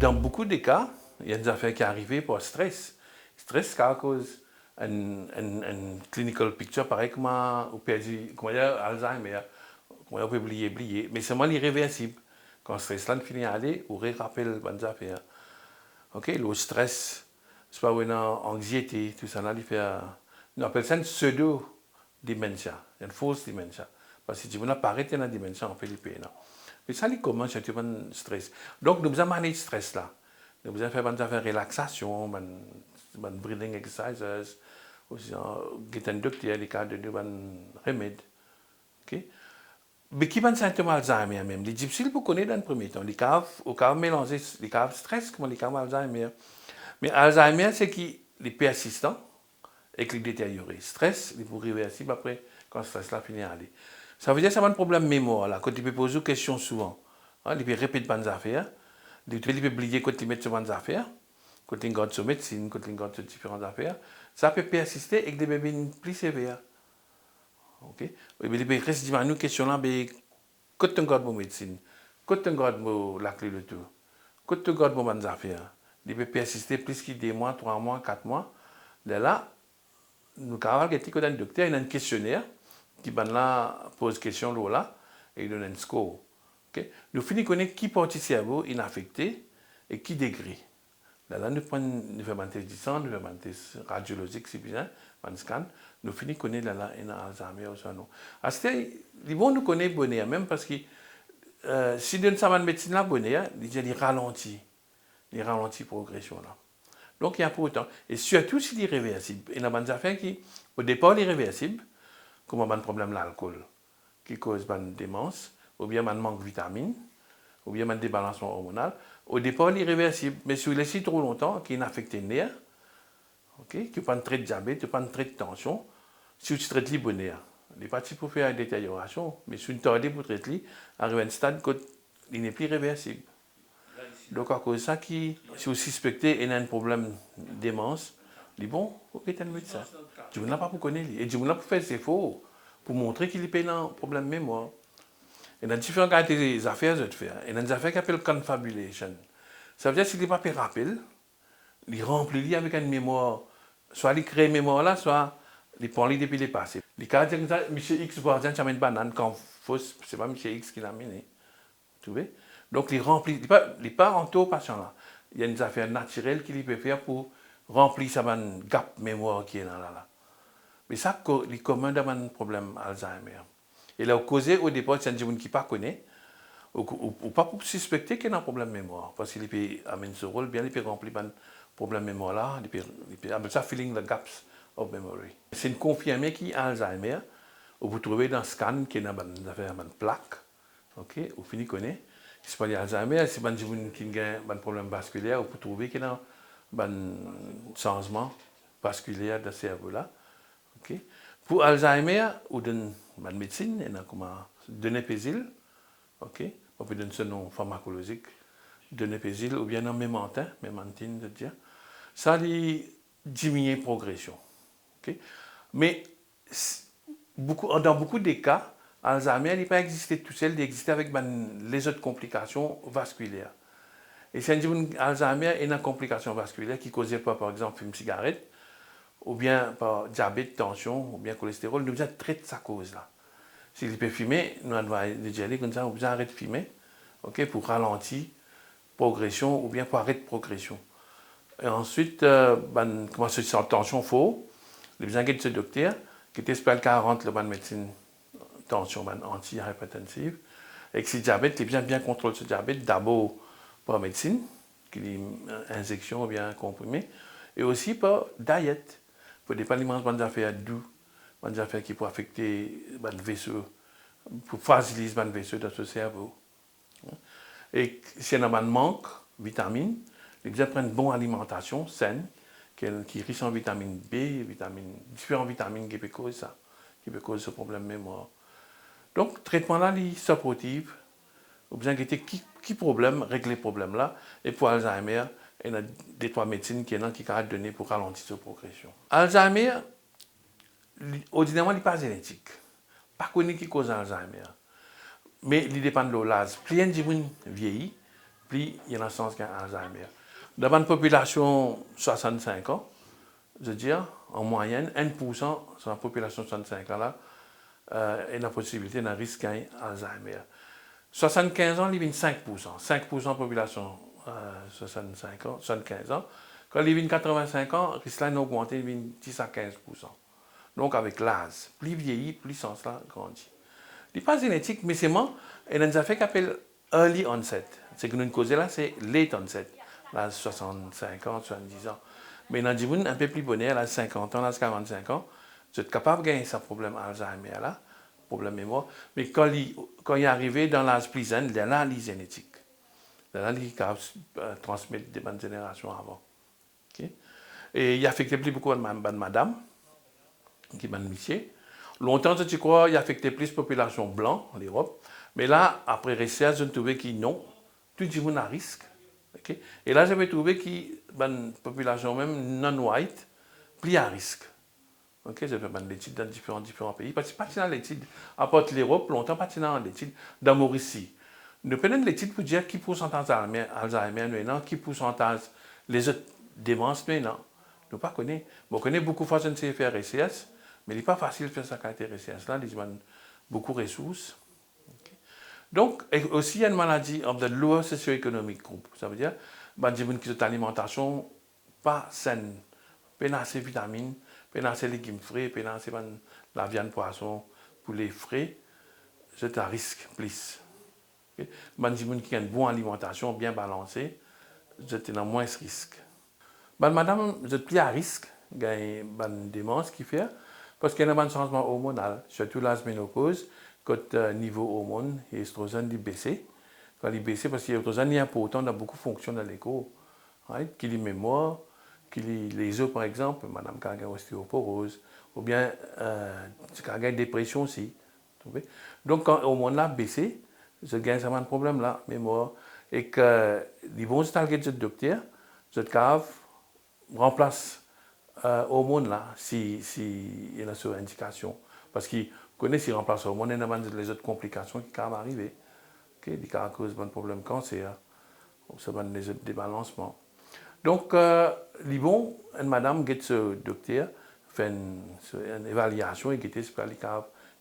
dans beaucoup de cas, il y a des affaires qui arrivent par stress. Stress qui cause un clinical picture pareil comme on perdu, comme Alzheimer, comme on peut oublier. Mais c'est moins irréversible. Quand le stress là finit à aller, on rappelle bonnes affaires. Ok, le stress, c'est pas une anxiété, tout ça là, on appelle ça une pseudo-dementia, une fausse dementia. Parce que si vous n'apparaît dans la dementia, on fait les pays. Mais ça, il commence à avoir un stress. Donc, nous avons managé le stress là. Nous avons fait des relaxation, des breathing exercises, aussi, un docteur, les cas de remèdes. Okay? Mais qui ont symptômes Alzheimer même? Les difficiles pour connaître dans le premier temps. Les cas mélanger, les cas stress, comme les cas Alzheimer. Mais Alzheimer, c'est qui est persistant et qui est détérioré. Stress, il est réversible après, quand le stress là finit à aller. Ça veut dire que ça a un problème de mémoire, là, quand il peut poser des questions souvent. Hein, il peut répéter bonnes affaires, il peut oublier quand il met sur bonnes affaires, quand il garde sur médecine, quand il garde sur différentes affaires. Ça peut persister et que des bébés plus sévères. Ok? Il peut rester à nous question là, quand tu gardes pour médecine, quand tu gardes pour la clé de tout, quand tu gardes pour bonnes affaires, il peut persister plus que 2 mois, 3 mois, 4 mois. Là, nous avons un docteur, il a un questionnaire qui pose question là et il donne un score. Okay? Nous finissons connaître qui partie cerveau est affecté et qui degré. Là, nous faisons un test du sang, nous faisons un test radiologique si bien, un scan. Nous finissons connaître là il a Alzheimer ou ça non. À ce stade, ils vont nous connaître bonheur même parce que si nous savons une médecine là bonheur, il ralentit progression là. Donc il y a pour autant. Et surtout s'il est irréversible. Il y a des affaires qui, au départ, irréversibles, comme un problème de l'alcool, qui cause une démence, ou bien un manque de vitamines, ou bien un débalancement hormonal. Au départ, irréversible. Mais si vous laissez trop longtemps, qui est affecté le nerf, okay, qui prend un trait de diabète, qui prend un trait de tension, si vous traitez le nerf, les parties pour faire une détérioration, mais si vous traitez pour traiter, arrive à un stade où il n'est plus réversible. Donc, à cause de ça, si vous suspectez qu'il y a un problème de démence, il dit bon, ok, t'as un médecin. Je ne pas pour connaître. Et je ne pas pour faire ses faux, pour montrer qu'il y a un problème de mémoire. Il y a différentes qualités des affaires de faire. Il y a des affaires qui appellent confabulation. Ça veut dire que s'il n'est pas plus rapide, il remplit avec une mémoire, soit il crée une mémoire là, soit il prend depuis le passé. Les cas de M. X, par exemple, ça met une banane quand fausse, ce n'est pas M. X qui l'a amené. Tu vois? Donc, il remplit, il pas en taux patient là. Il y a des affaires naturelles qu'il peut faire pour remplir sa gap mémoire qui est là. Mais ça, il commun dans un problème Alzheimer. Et là, causé au départ, c'est un gens qui ne pas connaît, ou pas pour suspecter qu'il y a un problème de mémoire. Parce qu'il peut amener ce rôle, bien, il peut remplir un problème de mémoire là, il peut amener ça, filling the gaps of memory. C'est une confirmée qui a Alzheimer, où vous trouvez dans le scan qu'il y a une plaque, ok, vous finissez connaître. C'est pas l'Alzheimer, c'est un gens qui a un problème vasculaire, vous trouvez qu'il y a un changement vasculaire dans ce cerveau-là. Okay. Pour Alzheimer, ou dans la médecine, il y a comme donépésil, okay. On peut donner ce nom pharmacologique, donépésil, ou bien un mémantine, de dire. Ça diminue la progression. Okay. Mais dans beaucoup de cas, Alzheimer n'a pas existé tout seul, il existe avec les autres complications vasculaires. Et c'est un Alzheimer et une complication vasculaire qui causait par exemple une cigarette, ou bien par diabète, tension, ou bien cholestérol, nous devons traiter sa cause là. S'il peut fumer, nous devons dire comme ça, nous devons arrêter de fumer, okay, pour ralentir progression ou bien pour arrêter progression. Et ensuite, comment se sent tension faux, nous devons aller de ce docteur qui est spécial 40 le médecine tension anti-hypertensive, et que si diabète, il bien contrôler ce diabète d'abord par médecine, qui est injection ou bien comprimé, et aussi par diète. Pour des aliments, des affaires doux, des affaires qui peuvent affecter les vaisseaux, pour faciliter les vaisseaux dans ce cerveau. Et si on a un manque de vitamines, il faut prendre une bonne alimentation saine, qui est riche en vitamine B, différentes vitamines qui peuvent causer ça, qui peuvent causer ce problème de mémoire. Donc, le traitement là, il est supportif. Vous besoin de qui problème, régler le problème là. Et pour Alzheimer, il y a des 3 médecines qui sont données pour ralentir cette progression. Alzheimer, ordinairement, il n'est pas génétique. Pas connu qui cause Alzheimer. Mais il dépend de l'âge. Plus un gens vieillit, puis il y a un sens qu'il y a Alzheimer. Dans une population 65 ans, je veux dire, en moyenne, 1% sur la population de 65 ans là, et la possibilité d'un risque d'Alzheimer. 75 ans, il y a 5%. 5% de population 65 ans, 75 ans. Quand il y a 85 ans, le risque a augmenté de 10 à 15%. Donc avec l'âge, plus vieilli, plus sens là grandit. Ce n'est pas génétique, mais c'est moi, et dans un fait qu'on appelle early onset. Ce que nous causons là, c'est late onset. L'âge 65 ans, 70 ans. Mais dans le un peu plus bonheur, l'âge 50 ans, l'âge 45 ans, vous êtes capable de gagner ce problème Alzheimer là, problème mémoire. Mais quand il est arrivé dans l'âge plus jeune, il y a là les génétiques. Il y a là les transmettre des bonnes générations avant. Okay? Et il affectait plus beaucoup de madame, qui est monsieur. Longtemps, je crois, il affectait plus la population blanche en Europe. Mais là, après recherche, je trouvais que non, tout le monde a risque. Okay? Et là, j'avais trouvé que la population même non-white, plus à risque. Okay? J'ai fait des études dans différents pays. Parce que pas dans l'étude, à part l'Europe, longtemps, pas dans l'étude dans Mauricie. Nous prenons l'étude pour dire qui pourcentage Alzheimer maintenant, qui pourcentage les autres démences maintenant. Nous ne connaissons pas. On connaît beaucoup de façons de faire recherche, mais il n'est pas facile de faire sa qualité de recherche. Là, il y a beaucoup de ressources. Okay. Donc, aussi, il y a une maladie of the lower socio-economic group. Ça veut dire qu'il y a une alimentation pas saine, pas assez de vitamines, pas assez de légumes frais, pas assez de la viande poisson pour les frais. C'est un risque plus. Okay. Les gens qui ont une bonne alimentation, bien balancée, c'est un moins risque. Madame, vous êtes plus à risque de gagner une démence qui fait, parce qu'il y a un changement hormonal, surtout la ménopause, quand le niveau hormone et estrogène baisse. Quand il baisse, parce que l'estrogène est important dans beaucoup de fonctions dans l'écho, right? Qui est mémoire, qui est les os par exemple, madame qui a une ostéoporose, ou bien qui a une dépression aussi. Donc quand l'hormone là baisse, je gagne un problème là, mémoire, et que les bons stades de docteur, je remplace hormone là si il y a une indication parce qu'il connaît s'il remplace hormone il y a les autres complications qui peuvent arriver okay? Des cas à cause d'un problème cancer ou les autres débalancements donc les bons une madame qui ce docteur fait une évaluation et qui est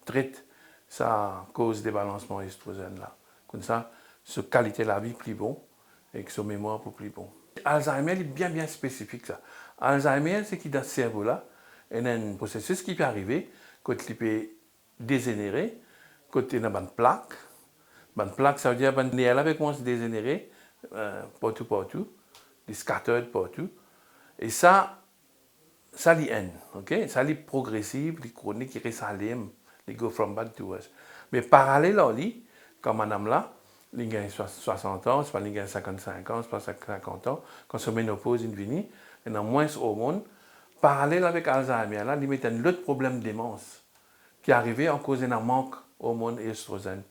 traite sa cause débalancement estrogène là comme ça sa qualité de la vie plus bon et que sa mémoire plus bon. Alzheimer est bien spécifique ça. Alzheimer, c'est qu'il dans ce cerveau-là, il y a un processus qui peut arriver quand il peut dégénérer, quand il y a une plaque. Une plaque, ça veut dire que les nerfs commencent à dégénérer partout, les scattered partout. Et ça l'est, ok? Ça l'est progressif, les chroniques, qui restent à l'âme, les go from bad to worse. Mais parallèle à lui, comme madame là, il a 60 ans, c'est pas il a 55 ans, c'est pas 50 ans, quand sa ménopause est venue, il a moins d'hormones. Parallèle avec Alzheimer, là, il y a un autre problème de démence qui est arrivé en cause d'un manque d'hormones et estrogène.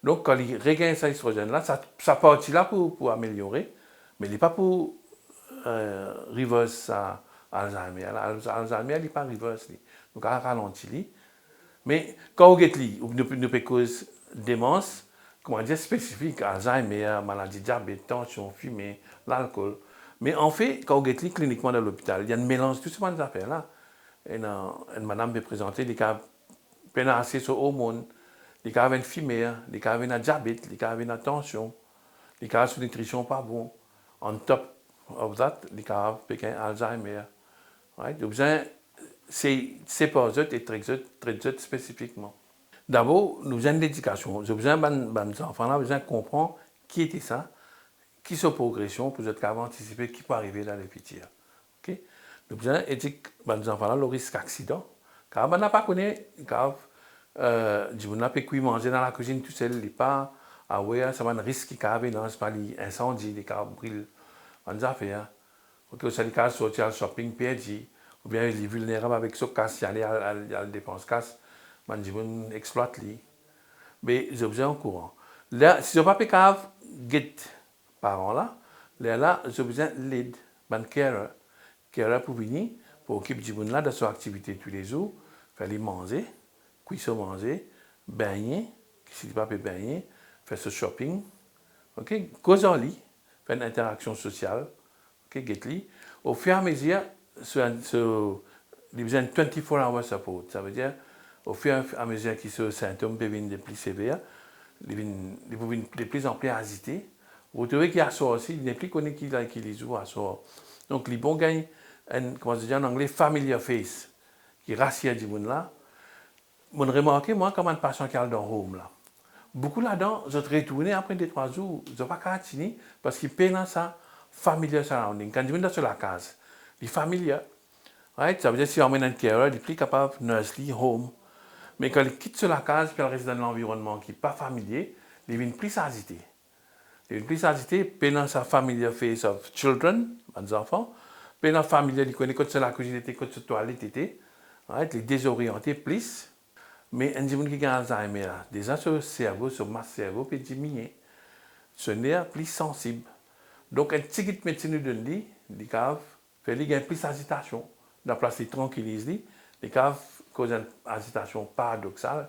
Donc, quand il regagne cet estrogène-là, ça partit là pour améliorer, mais il n'est pas pour reverse Alzheimer. Alzheimer, il n'est pas reverse. Donc, il ralentit. Mais quand on get nous peut cause démence, comment dire, spécifique, Alzheimer, maladie de diabète, tension, fumée, l'alcool. Mais en fait, quand on get cliniquement dans l'hôpital, il y a un mélange de toutes ces affaires-là. Et une madame peut présenter des cas pénacés sur hormones, des cas avec fumée, des cas avec un diabète, des cas avec une tension, des cas sur nutrition pas bon. On top of that, des cas avec Alzheimer. Right? Donc, c'est pas eux et très spécifiquement. D'abord, nous avons l'éducation. Nous avons des enfants là, besoin de comprendre qui était ça, qui sont progression pour être anticiper qui peut arriver dans le futur. Okay? Nous avons besoin d'éduquer les enfants là le risque d'accident. Car on n'a pas connu, car on n'a pas pu manger dans la cuisine tout seul, il n'est pas aware, ça va un risque qui arrive dans l'incendie, des cas brûlent, on a fait. Ok, ça les cas sortir au shopping perdu, ou bien les vulnérables avec ce casse, il y a la dépense casse. Man exploite li. Mais j'ai besoin en courant. Là, si je pas capable get parents là, là j'ai besoin l'aide, man carer pour venir pour occuper du monde là de son activité tous les jours, faire les manger, cuire manger, baigner, si tu pas peut baigner, faire ce shopping. OK, cause en lit. faire une interaction sociale, ok, get-li. Au fur et à mesure, il besoin de 24 hours support. Ça veut dire, au fur et à mesure que ce symptôme deviennent de plus sévères, il devient de plus en plus agité. Vous trouvez qu'il y a ça aussi, il n'est plus connu qui les joue à ça. Donc, les bons gagnent, comment se dit en anglais, familiar face, qui rassure du monde là. Mon remarqué, moi, comme un patient qui est dans le home là. Beaucoup là-dedans, je suis retourné après 2-3 jours, je n'ai pas qu'à finir parce qu'ils peinent dans ça, familiar surrounding. Quand je viens sur la case, les familiar, right? Ça veut dire que si on emmène un carer, il est plus capable de nurse home. Mais quand il quitte sur la case, puis il reste dans l'environnement qui n'est pas familier, il devient plus agité. Il devient plus agité, peinent dans sa familiar face of children, les enfants, peinent dans familiar, il connaît quand c'est la cuisine, quand c'est la toilette, right? Il est désorienté plus. Mais un gens qui a Alzheimer, déjà sur le cerveau, sur le cerveau, peut diminuer. Ce nerf plus sensible. Donc, un petit peu de médecine nous donne, il fait plus d'agitation. Dans la place, il tranquillise, il cause une agitation paradoxale.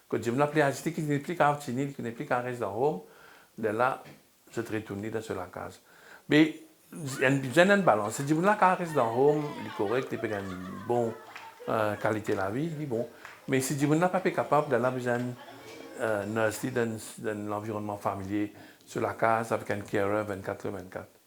Quand je me l'appelle agité, qui n'est plus qu'à finir, qui n'est plus qu'à rester dans le home, de là, je te retourne dans la case. Mais, il y a une balance. Si je me reste dans le home, il est correct, il peut avoir une bonne qualité de la vie, il est bon. Mais si vous n'êtes pas capable d'aller besoin nurse dans l'environnement familier, sur la case avec un carer 24/24.